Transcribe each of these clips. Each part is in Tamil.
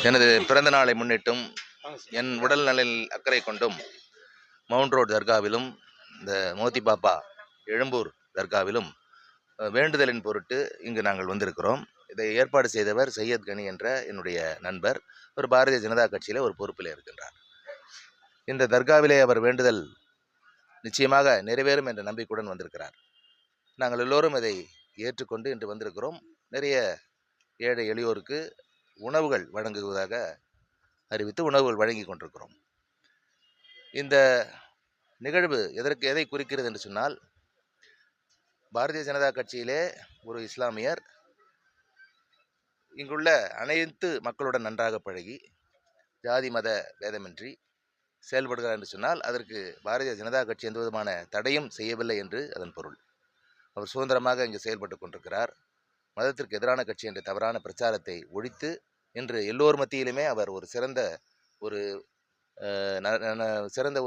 எனது பிறந்த நாளை முன்னிட்டும் என் உடல் நலில் அக்கறை கொண்டும் மவுண்ட் ரோட் தர்காவிலும் இந்த மோதி பாப்பா எழும்பூர் தர்காவிலும் வேண்டுதலின் பொருட்டு இங்கு நாங்கள் வந்திருக்கிறோம். இதை ஏற்பாடு செய்தவர் சையத் கனி என்ற என்னுடைய நண்பர். ஒரு பாரதிய ஜனதா கட்சியில் ஒரு பொறுப்பில் இருக்கின்றார். இந்த தர்காவிலே அவர் வேண்டுதல் நிச்சயமாக நிறைவேறும் என்ற நம்பிக்கையுடன் வந்திருக்கிறார். நாங்கள் எல்லோரும் இதை ஏற்றுக்கொண்டு இன்று வந்திருக்கிறோம். நிறைய ஏழை எளியோருக்கு உணவுகள் வழங்குவதாக அறிவித்து உணவுகள் வழங்கி கொண்டிருக்கிறோம். இந்த நிகழ்வு எதை குறிக்கிறது என்று சொன்னால், பாரதிய ஜனதா கட்சியிலே ஒரு இஸ்லாமியர் இங்குள்ள அனைத்து மக்களுடன் நன்றாக பழகி ஜாதி மத பேதமின்றி செயல்படுகிறார் என்று சொன்னால், அதற்கு பாரதிய ஜனதா கட்சி எந்த விதமான தடையும் செய்யவில்லை என்று அதன் பொருள். அவர் சுதந்திரமாக இங்கு செயல்பட்டு கொண்டிருக்கிறார். மதத்திற்கு எதிரான கட்சி என்ற தவறான பிரச்சாரத்தை ஒழித்து இன்று எல்லோர் மத்தியிலுமே அவர் ஒரு சிறந்த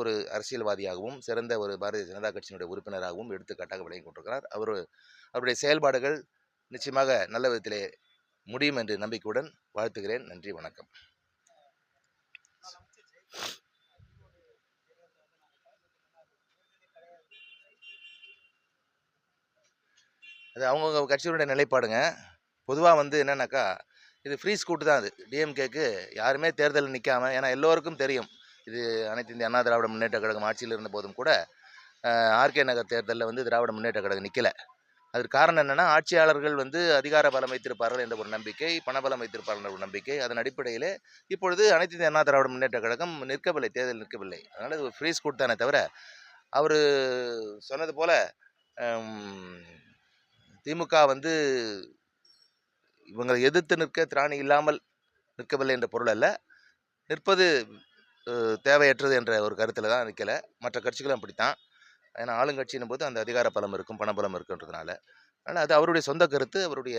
ஒரு அரசியல்வாதியாகவும் சிறந்த ஒரு பாரதிய ஜனதா கட்சியினுடைய உறுப்பினராகவும் எடுத்துக்காட்டாக விளங்கி கொண்டிருக்கிறார். அவருடைய செயல்பாடுகள் நிச்சயமாக நல்ல விதத்திலே முடியும் என்று நம்பிக்கையுடன் வாழ்த்துகிறேன். நன்றி, வணக்கம். அது அவங்கவுங்க கட்சியினுடைய நிலைப்பாடுங்க. பொதுவாக என்னன்னாக்கா, இது ஃப்ரீ ஸ்கூட்டு தான். அது டிஎம்கேக்கு யாருமே தேர்தலில் நிற்காமல், ஏன்னா எல்லோருக்கும் தெரியும் இது அனைத்து இந்திய அண்ணா திராவிட முன்னேற்ற கழகம் ஆட்சியில் இருந்த போதும் கூட ஆர்கே நகர் தேர்தலில் திராவிட முன்னேற்ற கழகம் நிற்கலை. அதற்கு காரணம் என்னென்னா, ஆட்சியாளர்கள் அதிகார பலம் வைத்திருப்பார்கள் என்ற ஒரு நம்பிக்கை, பணபலம் வைத்திருப்பார்கள் என்ற ஒரு நம்பிக்கை. அதன் அடிப்படையில் இப்பொழுது அனைத்து இந்திய அண்ணா திராவிட முன்னேற்ற கழகம் நிற்கவில்லை, தேர்தல் நிற்கவில்லை. அதனால் இது ஒரு ஃப்ரீ ஸ்கூட் தானே தவிர, அவர் சொன்னது போல் திமுக இவங்களை எதிர்த்து நிற்க திராணி இல்லாமல் நிற்கவில்லை என்ற பொருள் அல்ல. நிற்பது தேவையற்றது என்ற ஒரு கருத்தில் தான் நிற்கலை. மற்ற கட்சிகளும் அப்படித்தான். ஏன்னா ஆளுங்கட்சியின் போது அந்த அதிகார பலம் இருக்கும், பணபலம் இருக்குன்றதுனால. ஆனால் அது அவருடைய சொந்த கருத்து, அவருடைய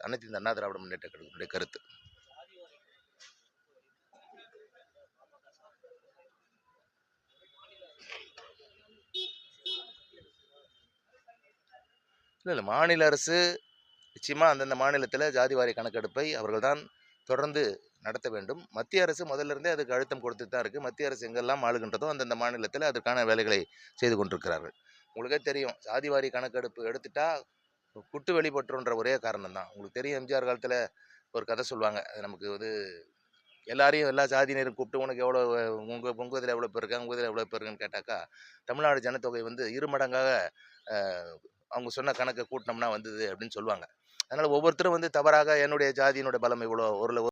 அனைத்து இந்த அண்ணா திராவிட முன்னேற்ற கழகத்தினுடைய கருத்து. இல்லை, மாநில அரசு நிச்சயமாக அந்தந்த மாநிலத்தில் ஜாதிவாரி கணக்கெடுப்பை அவர்கள் தான் தொடர்ந்து நடத்த வேண்டும். மத்திய அரசு முதல்ல இருந்தே அதுக்கு அழுத்தம் கொடுத்துட்டு தான் இருக்குது. மத்திய அரசு எங்கெல்லாம் ஆளுகின்றதோ அந்தந்த மாநிலத்தில் அதற்கான வேலைகளை செய்து கொண்டிருக்கிறார்கள். உங்களுக்கே தெரியும், ஜாதிவாரி கணக்கெடுப்பு எடுத்துட்டா குட்டு வெளிப்பட்டுன்ற ஒரே காரணம் தான். உங்களுக்கு தெரியும், எம்ஜிஆர் காலத்தில் ஒரு கதை சொல்லுவாங்க. அது நமக்கு எல்லாரையும் எல்லா ஜாதியினரும் கூப்பிட்டு, உனக்கு எவ்வளோ, உங்கள் இதில் எவ்வளோ பேர் இருக்காங்க, உங்கள் இதில் எவ்வளோ பேர் இருக்குன்னு கேட்டாக்கா, தமிழ்நாடு ஜனத்தொகை 2 மடங்காக அவங்க சொன்ன கணக்கை கூட்டினோம்னா வந்தது அப்படின்னு சொல்லுவாங்க. அதனால் ஒவ்வொருத்தரும் தவறாக என்னுடைய ஜாதியினுடைய பலம் இவ்வளோ, ஒரு